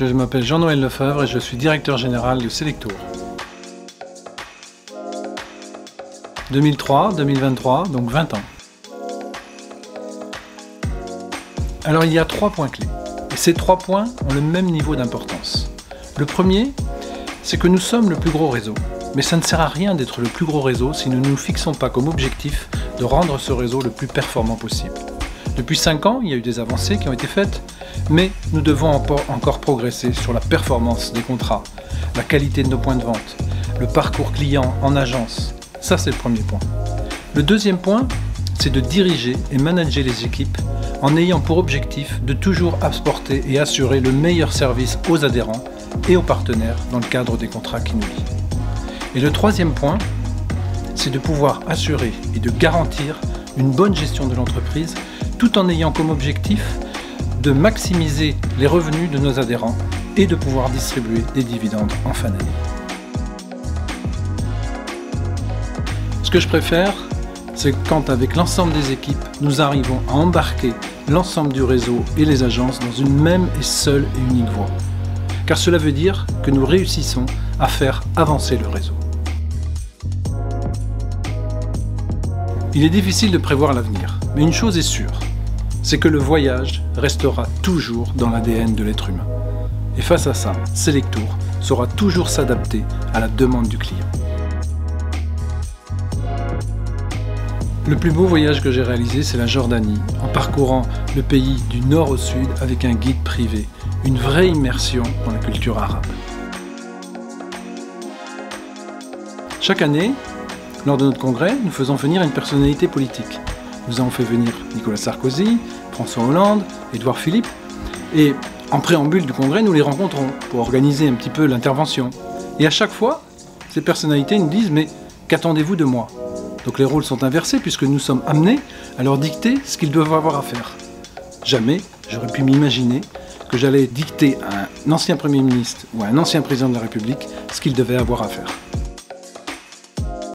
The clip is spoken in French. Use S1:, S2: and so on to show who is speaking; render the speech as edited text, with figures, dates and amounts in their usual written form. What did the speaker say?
S1: je m'appelle Jean-Noël Lefebvre et je suis directeur général de Selectour. 2003-2023, donc 20 ans. Alors il y a 3 points clés. Et ces 3 points ont le même niveau d'importance. Le premier, c'est que nous sommes le plus gros réseau. Mais ça ne sert à rien d'être le plus gros réseau si nous ne nous fixons pas comme objectif de rendre ce réseau le plus performant possible. Depuis 5 ans, il y a eu des avancées qui ont été faites, mais nous devons encore progresser sur la performance des contrats, la qualité de nos points de vente, le parcours client en agence. Ça, c'est le premier point. Le deuxième point, c'est de diriger et manager les équipes en ayant pour objectif de toujours apporter et assurer le meilleur service aux adhérents et aux partenaires dans le cadre des contrats qui nous lient. Et le troisième point, c'est de pouvoir assurer et de garantir une bonne gestion de l'entreprise tout en ayant comme objectif de maximiser les revenus de nos adhérents et de pouvoir distribuer des dividendes en fin d'année. Ce que je préfère, c'est quand avec l'ensemble des équipes, nous arrivons à embarquer l'ensemble du réseau et les agences dans une même et seule et unique voie. Car cela veut dire que nous réussissons à faire avancer le réseau. Il est difficile de prévoir l'avenir, mais une chose est sûre, c'est que le voyage restera toujours dans l'ADN de l'être humain. Et face à ça, Selectour saura toujours s'adapter à la demande du client. Le plus beau voyage que j'ai réalisé, c'est la Jordanie, en parcourant le pays du nord au sud avec un guide privé, une vraie immersion dans la culture arabe. Chaque année, lors de notre congrès, nous faisons venir une personnalité politique. Nous avons fait venir Nicolas Sarkozy, François Hollande, Édouard Philippe, et en préambule du congrès, nous les rencontrons pour organiser un petit peu l'intervention. Et à chaque fois, ces personnalités nous disent « Mais qu'attendez-vous de moi ?» Donc les rôles sont inversés puisque nous sommes amenés à leur dicter ce qu'ils doivent avoir à faire. Jamais j'aurais pu m'imaginer que j'allais dicter à un ancien Premier ministre ou à un ancien Président de la République ce qu'il devait avoir à faire.